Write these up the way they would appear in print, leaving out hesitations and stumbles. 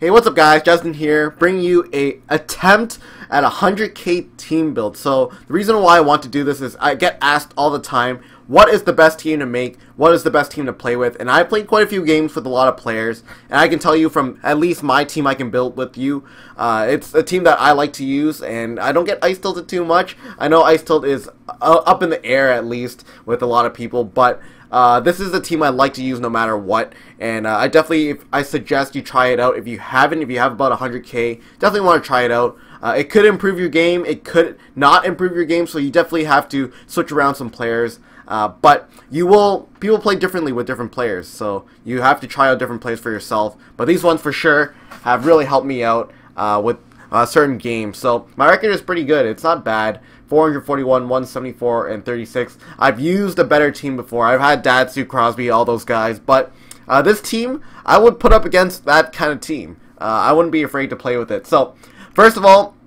Hey, what's up guys, Justin here, bringing you a attempt at a 100k team build. So the reason why I want to do this is I get asked all the time, what is the best team to make, what is the best team to play with, and I played quite a few games with a lot of players, and I can tell you from at least my team I can build with you, it's a team that I like to use, and I don't get ice tilted too much. I know ice tilt is up in the air at least with a lot of people, but this is a team I like to use no matter what, and I suggest you try it out. If you have about 100k, definitely want to try it out. It could improve your game, it could not improve your game, so you definitely have to switch around some players. But people play differently with different players, so you have to try out different plays for yourself. But these ones for sure have really helped me out with certain games. So my record is pretty good. It's not bad. 441, 174, and 36. I've used a better team before. I've had Datsu, Crosby, all those guys. But this team, I would put up against that kind of team. I wouldn't be afraid to play with it. So first of all,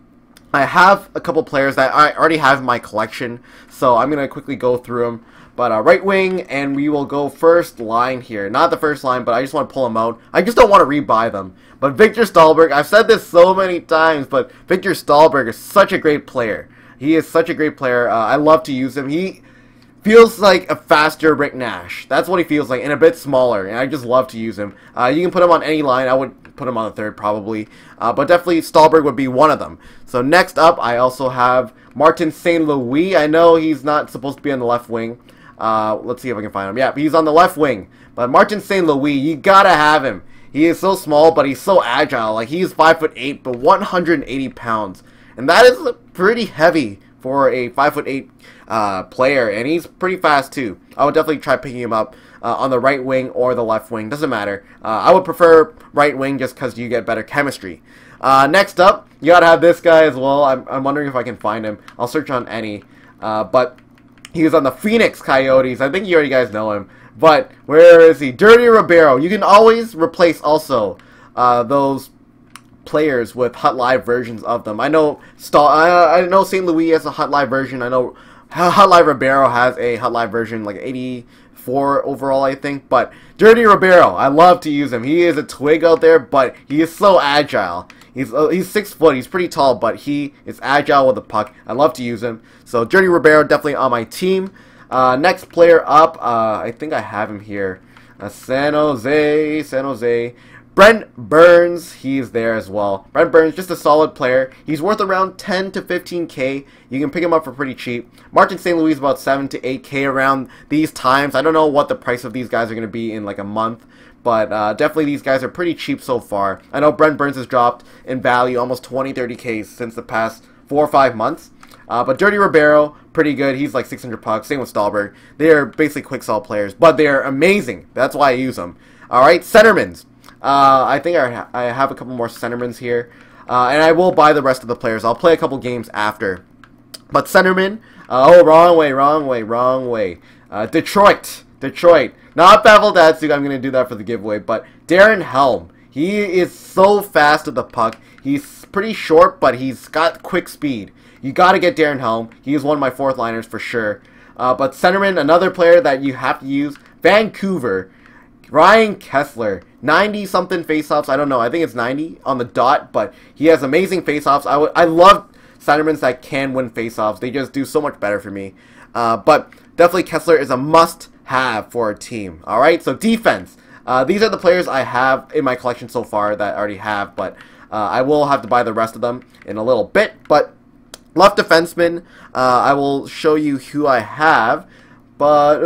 I have a couple players that I already have in my collection. So I'm going to quickly go through them. But right wing, and we will go first line here. Not the first line, but I just want to pull them out. I just don't want to rebuy them. But Victor Stahlberg, I've said this so many times, but Victor Stahlberg is such a great player. He is such a great player. I love to use him. He feels like a faster Rick Nash. That's what he feels like, and a bit smaller. And I just love to use him. You can put him on any line. I would put him on the third probably. But definitely Stahlberg would be one of them. So next up, I also have Martin St. Louis. I know he's not supposed to be on the left wing. Let's see if I can find him. Yeah, he's on the left wing. But Martin St. Louis, you gotta have him. He is so small, but he's so agile. Like, he's 5'8", but 180 pounds. And that is pretty heavy for a 5'8" player, and he's pretty fast too. I would definitely try picking him up on the right wing or the left wing. Doesn't matter. I would prefer right wing just because you get better chemistry. Next up, you gotta have this guy as well. I'm wondering if I can find him. I'll search on any. But he was on the Phoenix Coyotes. I think you already guys know him. But where is he? Dirty Ribeiro. You can always replace also those players with Hut Live versions of them. I know I know St. Louis has a Hut Live version. I know Hut Live Ribeiro has a Hut Live version, like 84 overall, I think. But Dirty Ribeiro, I love to use him. He is a twig out there, but he is so agile. He's 6 foot. He's pretty tall, but he is agile with the puck. I love to use him. So Dirty Ribeiro definitely on my team. Next player up, I think I have him here. San Jose. Brent Burns, he's there as well. Brent Burns, just a solid player. He's worth around 10 to 15k. You can pick him up for pretty cheap. Martin St. Louis is about 7 to 8k around these times. I don't know what the price of these guys are going to be in like a month, but definitely these guys are pretty cheap so far. I know Brent Burns has dropped in value almost 20-30k since the past 4 or 5 months. But Dirty Ribeiro, pretty good. He's like 600 pucks. Same with Stahlberg. They're basically quick sell players, but they're amazing. That's why I use them. Alright, centermans. I think I have a couple more centermans here. And I will buy the rest of the players. I'll play a couple games after. But centerman. Oh, wrong way. Detroit. Not Pavel Datsyuk. I'm going to do that for the giveaway. But Darren Helm. He is so fast with the puck. He's pretty short, but he's got quick speed. You got to get Darren Helm. He is one of my fourth liners for sure. But centerman, another player that you have to use. Vancouver. Ryan Kessler, 90-something faceoffs. I don't know. I think it's 90 on the dot, but he has amazing faceoffs. I love centermans that can win faceoffs. They just do so much better for me. But definitely Kessler is a must-have for a team. All right, so defense. These are the players I have in my collection so far that I already have, but I will have to buy the rest of them in a little bit. But left defenseman, I will show you who I have. But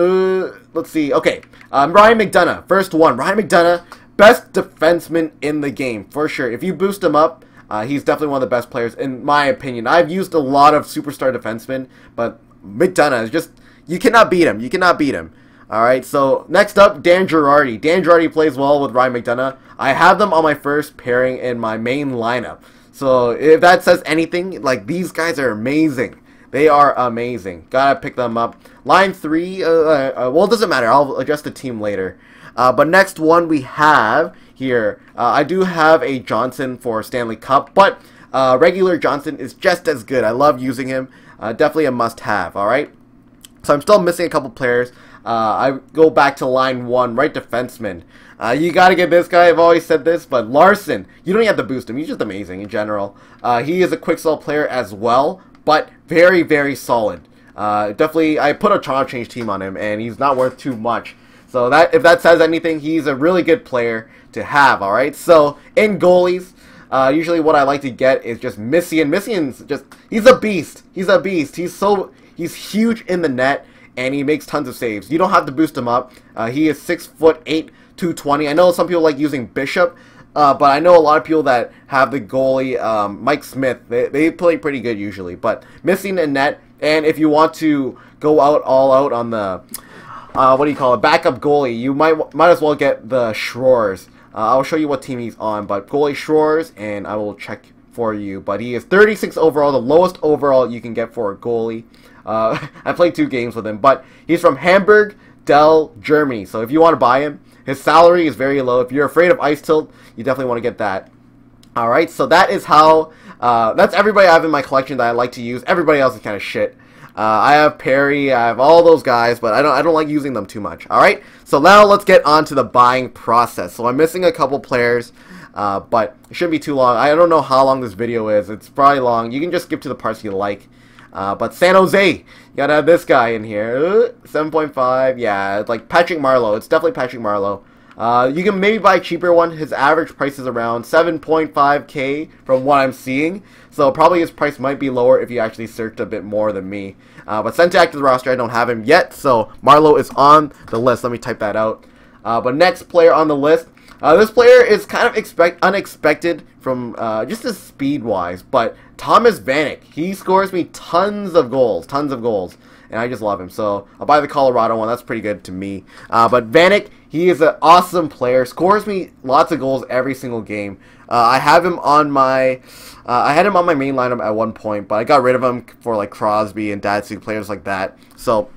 let's see. Okay, Ryan McDonough, first one. Ryan McDonough, best defenseman in the game for sure. If you boost him up, he's definitely one of the best players in my opinion. I've used a lot of superstar defensemen, but McDonough is just, you cannot beat him. You cannot beat him. All right. So next up, Dan Girardi. Dan Girardi plays well with Ryan McDonough. I have them on my first pairing in my main lineup. So if that says anything, like, these guys are amazing. They are amazing. Gotta pick them up. Line 3, well, it doesn't matter. I'll adjust the team later. But next one we have here, I do have a Johnson for Stanley Cup, but regular Johnson is just as good. I love using him. Definitely a must-have, alright? So I'm still missing a couple players. I go back to line 1, right defenseman. You gotta get this guy, I've always said this, but Larson, you don't even have to boost him, he's just amazing in general. He is a quick sell player as well, but very, very solid. Definitely, I put a Toronto Change team on him, and he's not worth too much. So that, if that says anything, he's a really good player to have, alright? So, in goalies, usually what I like to get is just Messian. Messian's just, he's a beast. He's a beast. He's huge in the net, and he makes tons of saves. You don't have to boost him up. He is 6'8", 220. I know some people like using Bishop, but I know a lot of people that have the goalie, Mike Smith. They play pretty good usually, but missing a net, and if you want to go all out on the, what do you call it, backup goalie, you might as well get the Schroers. I'll show you what team he's on, but goalie Schroers, and I will check for you. But he is 36 overall, the lowest overall you can get for a goalie. I played 2 games with him, but he's from Hamburg, Dell, Germany. So if you want to buy him, his salary is very low. If you're afraid of ice tilt, you definitely want to get that. Alright, so that is how, that's everybody I have in my collection that I like to use. Everybody else is kind of shit. I have Perry, I have all those guys, but I don't like using them too much. Alright, so now let's get on to the buying process. So I'm missing a couple players, but it shouldn't be too long. I don't know how long this video is. It's probably long. You can just skip to the parts you like. But San Jose, you gotta have this guy in here. 7.5, yeah, it's like Patrick Marleau. It's definitely Patrick Marleau. You can maybe buy a cheaper one. His average price is around 7.5K from what I'm seeing. So probably his price might be lower if you actually searched a bit more than me. But sent to active roster, I don't have him yet. So Marleau is on the list. Let me type that out. But next player on the list. This player is kind of unexpected from just his speed-wise, but Thomas Vanek, he scores me tons of goals, and I just love him. So I'll buy the Colorado one. That's pretty good to me. But Vanek, he is an awesome player. Scores me lots of goals every single game. I have him on my, I had him on my main lineup at one point, but I got rid of him for like Crosby and Datsuk, players like that. So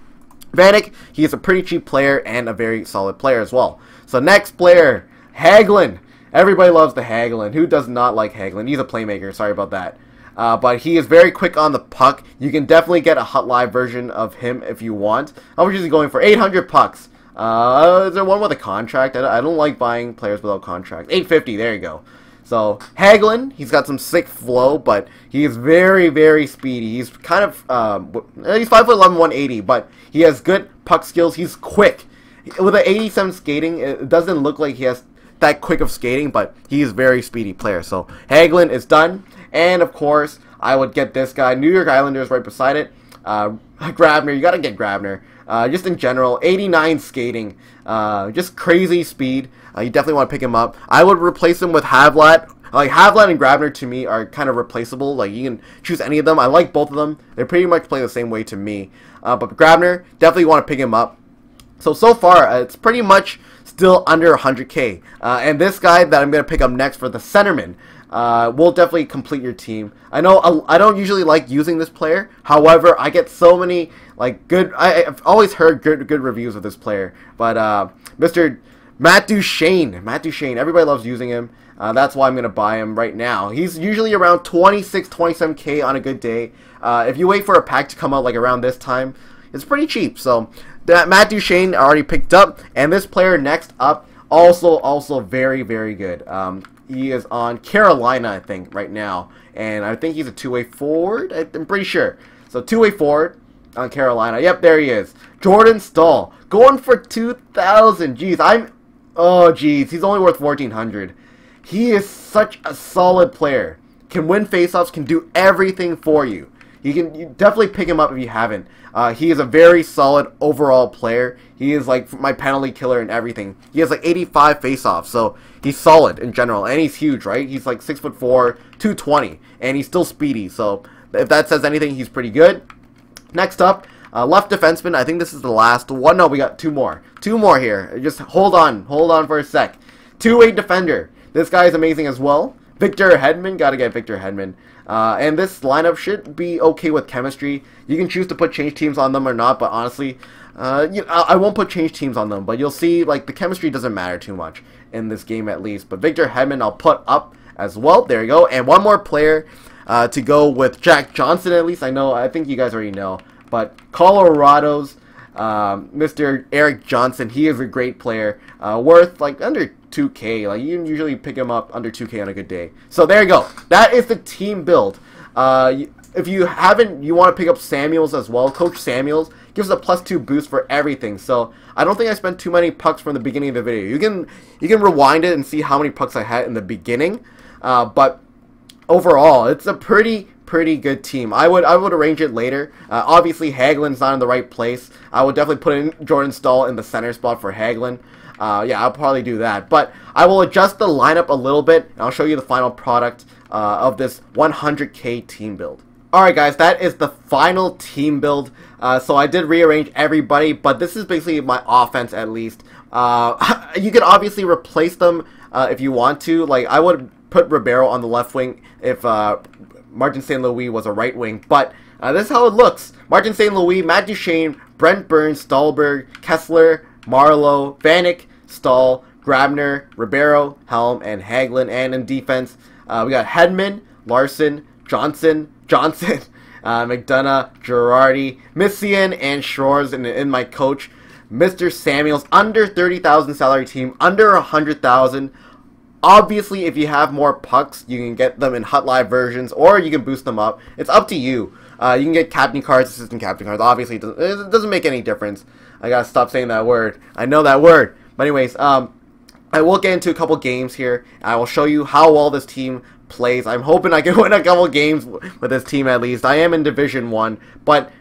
Vanek, he is a pretty cheap player and a very solid player as well. So next player, Hagelin. Everybody loves the Hagelin. Who does not like Hagelin? He's a playmaker. Sorry about that. But he is very quick on the puck. You can definitely get a hot live version of him if you want. I was usually going for 800 pucks. Is there one with a contract? I don't like buying players without contract. 850. There you go. So Hagelin, he's got some sick flow, but he is very, very speedy. He's kind of he's 5'11", 180, but he has good puck skills. He's quick. With an 87 skating, it doesn't look like he has that quick of skating, but he is a very speedy player. So Hagelin is done, and of course I would get this guy, New York Islanders, right beside it. Grabner, you gotta get Grabner. Just in general, 89 skating, just crazy speed. You definitely want to pick him up. I would replace him with Havlat. Like Havlat and Grabner to me are kind of replaceable. Like you can choose any of them. I like both of them. They pretty much play the same way to me. But Grabner, definitely want to pick him up. So far, it's pretty much still under 100K. And this guy that I'm going to pick up next for the centerman will definitely complete your team. I know I don't usually like using this player. However, I get so many like good. I've always heard good reviews of this player. But Mr. Matt Duchene, everybody loves using him. That's why I'm going to buy him right now. He's usually around 26, 27K on a good day. If you wait for a pack to come out like around this time, it's pretty cheap. So that Matt Duchene I already picked up, and this player next up also very, very good. He is on Carolina, I think, right now, and I think he's a two-way forward. I'm pretty sure. So two-way forward on Carolina. Yep, there he is. Jordan Staal going for 2,000. Jeez, he's only worth 1,400. He is such a solid player. Can win faceoffs, can do everything for you. You definitely pick him up if you haven't. He is a very solid overall player. He is like my penalty killer and everything. He has like 85 faceoffs, so he's solid in general. And he's huge, right? He's like 6'4", 220, and he's still speedy. So if that says anything, he's pretty good. Next up, left defenseman. I think this is the last one. No, we got two more. Two more here. Just hold on for a sec. Two-way defender. This guy is amazing as well. Victor Hedman, gotta get Victor Hedman. And this lineup should be okay with chemistry. You can choose to put change teams on them or not, but honestly, I won't put change teams on them. But you'll see, like, the chemistry doesn't matter too much in this game at least. But Victor Hedman, I'll put up as well. There you go. And one more player to go with Jack Johnson at least. I think you guys already know. But Colorado's Mr. Eric Johnson, he is a great player, worth like under 2K. Like you can usually pick him up under 2K on a good day. So there you go. That is the team build. If you haven't, you want to pick up Samuels as well. Coach Samuels gives a +2 boost for everything. So I don't think I spent too many pucks from the beginning of the video. You can rewind it and see how many pucks I had in the beginning. But overall, it's a pretty good team. I would arrange it later. Obviously, Hagelin's not in the right place. I would definitely put in Jordan Staal in the center spot for Hagelin. Yeah, I'll probably do that. But I will adjust the lineup a little bit, and I'll show you the final product of this 100K team build. Alright guys, that is the final team build. So I did rearrange everybody, but this is basically my offense at least. You can obviously replace them if you want to. Like, I would put Ribeiro on the left wing if Martin St. Louis was a right wing. But this is how it looks. Martin St. Louis, Matt Duchene, Brent Burns, Stahlberg, Kessler, Marleau, Vanek, Stahl, Grabner, Ribeiro, Helm, and Hagelin. And in defense, we got Hedman, Larson, Johnson, McDonough, Girardi, Missian, and Shores, and in my coach, Mr. Samuels. Under 30,000 salary team, under 100,000. Obviously, if you have more pucks, you can get them in Hut Live versions, or you can boost them up. It's up to you. You can get captain cards, assistant captain cards. Obviously, it doesn't make any difference. I gotta stop saying that word. I know that word. But anyways, I will get into a couple games here. I will show you how well this team plays. I'm hoping I can win a couple games with this team at least. I am in Division 1, but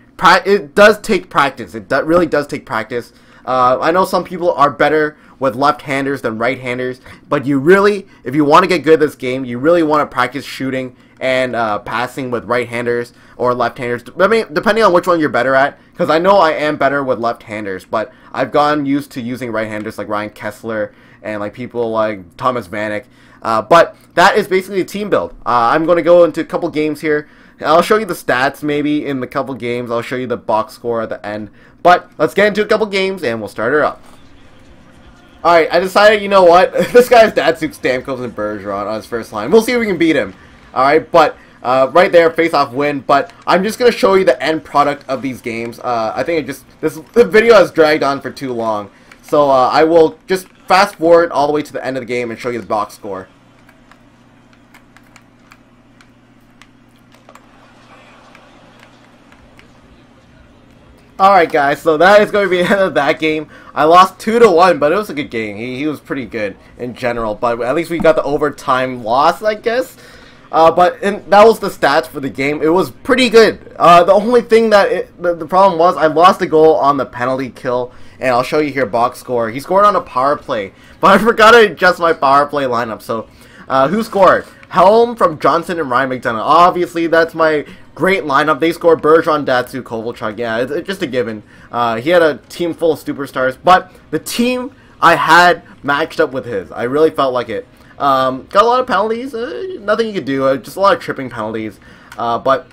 it does take practice. It really does take practice. I know some people are better with left-handers than right-handers, but you really, if you want to get good at this game, you really want to practice shooting and passing with right-handers or left-handers. I mean, depending on which one you're better at, because I know I am better with left-handers, but I've gotten used to using right-handers like Ryan Kessler and like people like Thomas Vanek. But that is basically a team build. I'm going to go into a couple games here. I'll show you the stats maybe in the couple games. I'll show you the box score at the end. But let's get into a couple games and we'll start her up. Alright, I decided, you know what? This guy's Datsuk, Stamkos, and Bergeron on his first line. We'll see if we can beat him. Alright, but right there, face-off win. But I'm just going to show you the end product of these games. I think the video has dragged on for too long. So I will just fast forward all the way to the end of the game and show you the box score. Alright guys, so that is going to be the end of that game. I lost 2-1, but it was a good game. He was pretty good in general, but at least we got the overtime loss, I guess. That was the stats for the game. It was pretty good. The only thing that the problem was, I lost a goal on the penalty kill, and I'll show you here box score. He scored on a power play, but I forgot to adjust my power play lineup. So, who scored? Helm from Johnson and Ryan McDonough. Obviously, that's my great lineup. They scored Bergeron, Datsuk, Kovalchuk. Yeah, it's just a given. He had a team full of superstars, but the team I had matched up with his. I really felt like it. Got a lot of penalties. Nothing you could do. Just a lot of tripping penalties. But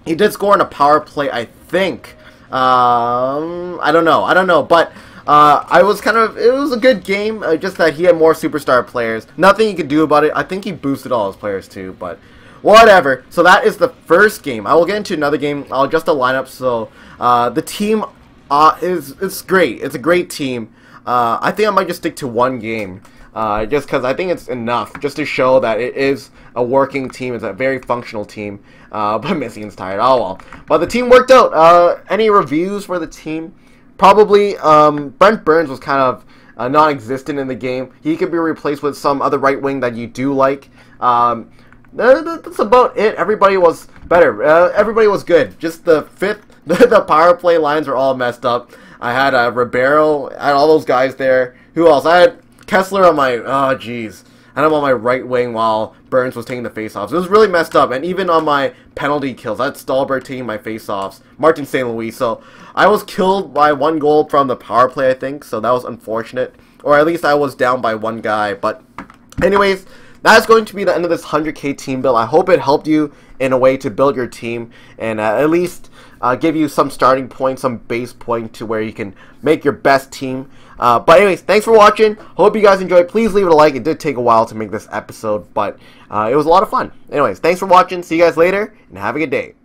he did score on a power play, I think. I don't know. But it was a good game. Just that he had more superstar players. Nothing you could do about it. I think he boosted all his players too. But whatever. So that is the first game. I will get into another game. I'll adjust the lineup. So the team it's great. It's a great team. I think I might just stick to one game. Just because I think it's enough just to show that it is a working team. It's a very functional team. But Michigan's tired. Oh well. But the team worked out. Any reviews for the team? Probably Brent Burns was kind of non-existent in the game. He could be replaced with some other right wing that you do like. That's about it. Everybody was better. Everybody was good. Just the power play lines are all messed up. I had Ribeiro. I had all those guys there. Who else? I had Kessler on my, I had him on my right wing while Burns was taking the faceoffs. It was really messed up, and even on my penalty kills, I had Stahlberg taking my faceoffs, Martin St. Louis, so I was killed by one goal from the power play, I think, so that was unfortunate, or at least I was down by one guy, but anyways, that's going to be the end of this 100K team build. I hope it helped you in a way to build your team, and at least give you some starting point, some base point to where you can make your best team. But anyways, thanks for watching. Hope you guys enjoyed. Please leave it a like. It did take a while to make this episode, but it was a lot of fun. Anyways, thanks for watching. See you guys later, and have a good day.